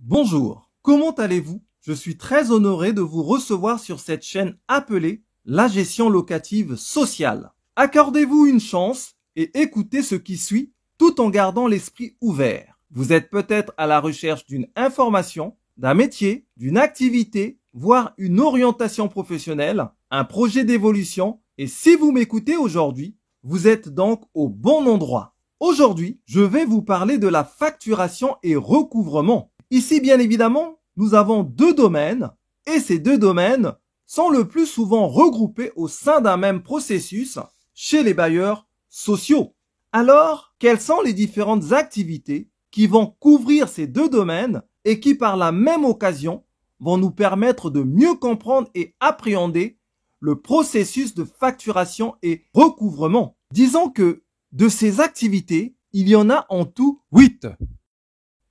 Bonjour, comment allez-vous? Je suis très honoré de vous recevoir sur cette chaîne appelée la gestion locative sociale. Accordez-vous une chance et écoutez ce qui suit tout en gardant l'esprit ouvert. Vous êtes peut-être à la recherche d'une information, d'un métier, d'une activité, voire une orientation professionnelle, un projet d'évolution, et si vous m'écoutez aujourd'hui, vous êtes donc au bon endroit. Aujourd'hui, je vais vous parler de la facturation et recouvrement. Ici, bien évidemment, nous avons deux domaines, et ces deux domaines sont le plus souvent regroupés au sein d'un même processus chez les bailleurs sociaux. Alors, quelles sont les différentes activités qui vont couvrir ces deux domaines et qui, par la même occasion, vont nous permettre de mieux comprendre et appréhender le processus de facturation et recouvrement? Disons que de ces activités, il y en a en tout 8.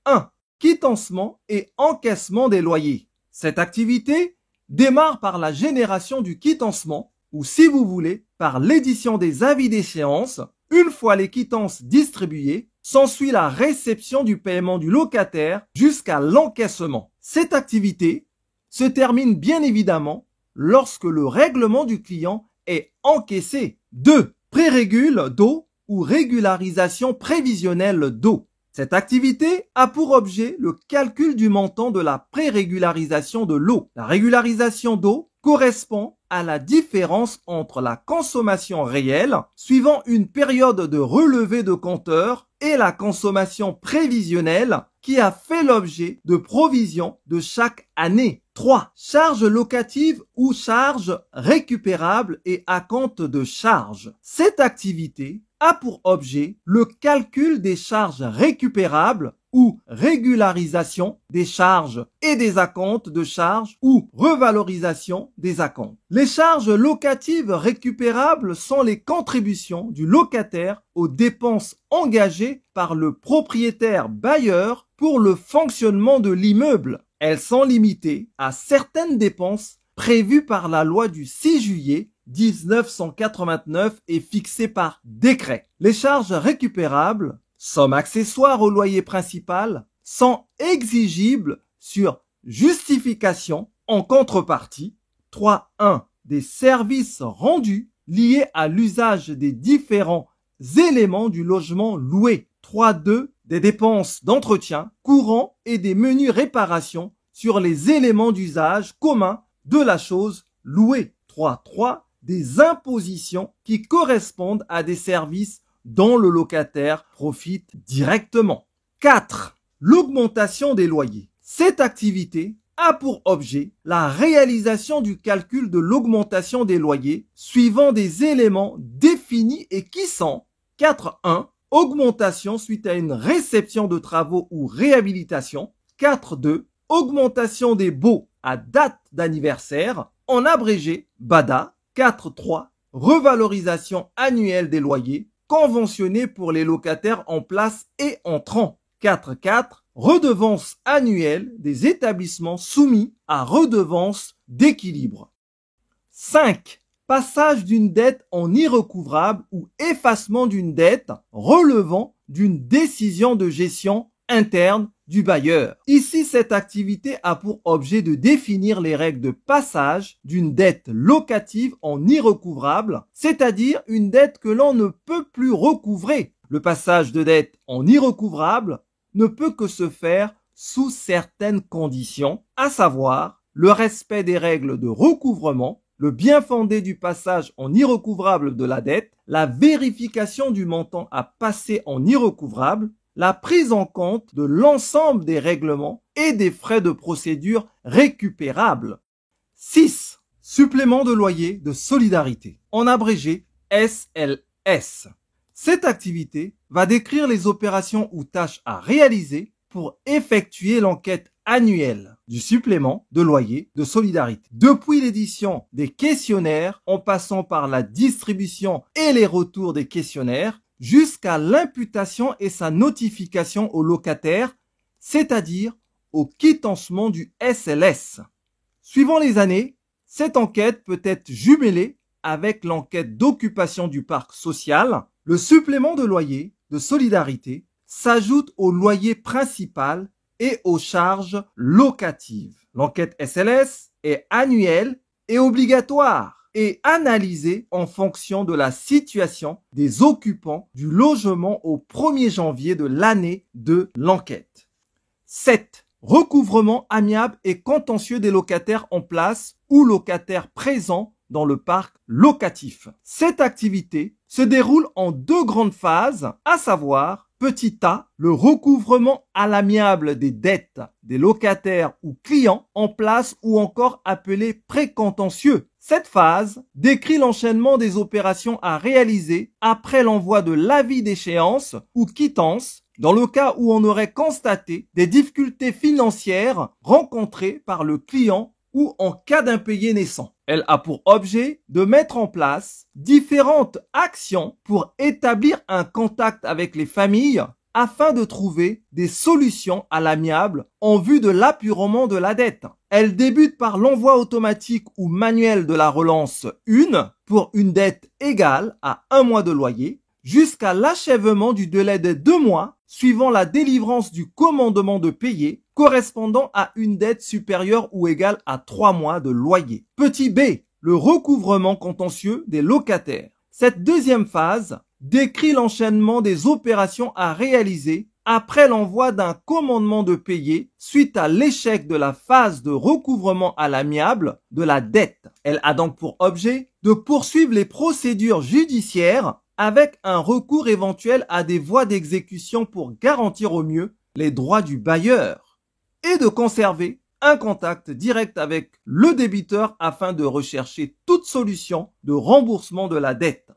1. Quittancement et encaissement des loyers. Cette activité démarre par la génération du quittancement ou, si vous voulez, par l'édition des avis d'échéance. Une fois les quittances distribuées, s'ensuit la réception du paiement du locataire jusqu'à l'encaissement. Cette activité se termine bien évidemment lorsque le règlement du client est encaissé. 2. Prérégule d'eau ou régularisation prévisionnelle d'eau. Cette activité a pour objet le calcul du montant de la prérégularisation de l'eau. La régularisation d'eau correspond à la différence entre la consommation réelle, suivant une période de relevé de compteur, et la consommation prévisionnelle qui a fait l'objet de provisions de chaque année. 3. Charges locatives ou charges récupérables et acompte de charges. Cette activité a pour objet le calcul des charges récupérables ou régularisation des charges et des acomptes de charges ou revalorisation des acomptes. Les charges locatives récupérables sont les contributions du locataire aux dépenses engagées par le propriétaire bailleur pour le fonctionnement de l'immeuble. Elles sont limitées à certaines dépenses prévues par la loi du 6 juillet 1989 et fixées par décret. Les charges récupérables, somme accessoire au loyer principal, sont exigibles sur justification en contrepartie. 3.1 des services rendus liés à l'usage des différents éléments du logement loué. 3.2 des dépenses d'entretien courant et des menues réparations sur les éléments d'usage commun de la chose louée. 3.3 des impositions qui correspondent à des services dont le locataire profite directement. 4. L'augmentation des loyers. Cette activité a pour objet la réalisation du calcul de l'augmentation des loyers suivant des éléments définis et qui sont 4.1. Augmentation suite à une réception de travaux ou réhabilitation. 4.2. Augmentation des baux à date d'anniversaire, en abrégé BADA. 4.3. Revalorisation annuelle des loyers conventionnés pour les locataires en place et entrants. 4.4. Redevance annuelle des établissements soumis à redevance d'équilibre. 5. Passage d'une dette en irrecouvrable ou effacement d'une dette relevant d'une décision de gestion interne du bailleur. Ici, cette activité a pour objet de définir les règles de passage d'une dette locative en irrecouvrable, c'est-à-dire une dette que l'on ne peut plus recouvrer. Le passage de dette en irrecouvrable ne peut que se faire sous certaines conditions, à savoir le respect des règles de recouvrement, le bien fondé du passage en irrecouvrable de la dette, la vérification du montant à passer en irrecouvrable, la prise en compte de l'ensemble des règlements et des frais de procédure récupérables. 6. Supplément de loyer de solidarité, en abrégé SLS. Cette activité va décrire les opérations ou tâches à réaliser pour effectuer l'enquête annuelle du supplément de loyer de solidarité. Depuis l'édition des questionnaires, en passant par la distribution et les retours des questionnaires, jusqu'à l'imputation et sa notification au locataire, c'est-à-dire au quittancement du SLS. Suivant les années, cette enquête peut être jumelée avec l'enquête d'occupation du parc social, Le supplément de loyer de solidarité s'ajoute au loyer principal et aux charges locatives. L'enquête SLS est annuelle et obligatoire et analysée en fonction de la situation des occupants du logement au 1er janvier de l'année de l'enquête. 7. Recouvrement amiable et contentieux des locataires en place ou locataires présents dans le parc locatif. Cette activité se déroule en 2 grandes phases, à savoir petit a, le recouvrement à l'amiable des dettes des locataires ou clients en place ou encore appelé précontentieux. Cette phase décrit l'enchaînement des opérations à réaliser après l'envoi de l'avis d'échéance ou quittance dans le cas où on aurait constaté des difficultés financières rencontrées par le client ou en cas d'impayé naissant. Elle a pour objet de mettre en place différentes actions pour établir un contact avec les familles afin de trouver des solutions à l'amiable en vue de l'apurement de la dette. Elle débute par l'envoi automatique ou manuel de la relance 1 pour une dette égale à 1 mois de loyer jusqu'à l'achèvement du délai de 2 mois suivant la délivrance du commandement de payer correspondant à une dette supérieure ou égale à 3 mois de loyer. Petit b, le recouvrement contentieux des locataires. Cette deuxième phase décrit l'enchaînement des opérations à réaliser après l'envoi d'un commandement de payer suite à l'échec de la phase de recouvrement à l'amiable de la dette. Elle a donc pour objet de poursuivre les procédures judiciaires avec un recours éventuel à des voies d'exécution pour garantir au mieux les droits du bailleur et de conserver un contact direct avec le débiteur afin de rechercher toute solution de remboursement de la dette.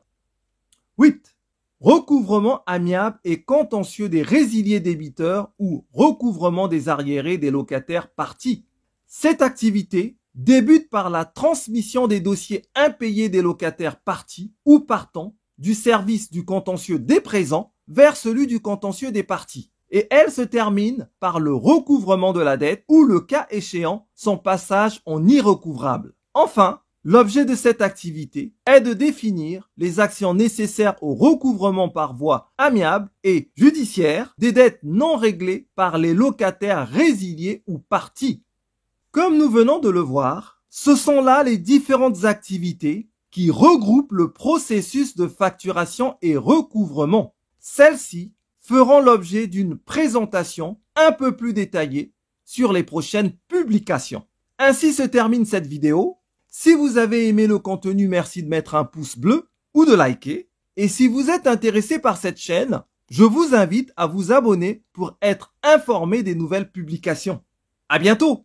8. Recouvrement amiable et contentieux des résiliés débiteurs ou recouvrement des arriérés des locataires partis. Cette activité débute par la transmission des dossiers impayés des locataires partis ou partants du service du contentieux des présents vers celui du contentieux des parties. Et elle se termine par le recouvrement de la dette ou le cas échéant son passage en irrecouvrable. Enfin, l'objet de cette activité est de définir les actions nécessaires au recouvrement par voie amiable et judiciaire des dettes non réglées par les locataires résiliés ou partis. Comme nous venons de le voir, ce sont là les différentes activités qui regroupent le processus de facturation et recouvrement. Celles-ci feront l'objet d'une présentation un peu plus détaillée sur les prochaines publications. Ainsi se termine cette vidéo. Si vous avez aimé le contenu, merci de mettre un pouce bleu ou de liker. Et si vous êtes intéressé par cette chaîne, je vous invite à vous abonner pour être informé des nouvelles publications. À bientôt!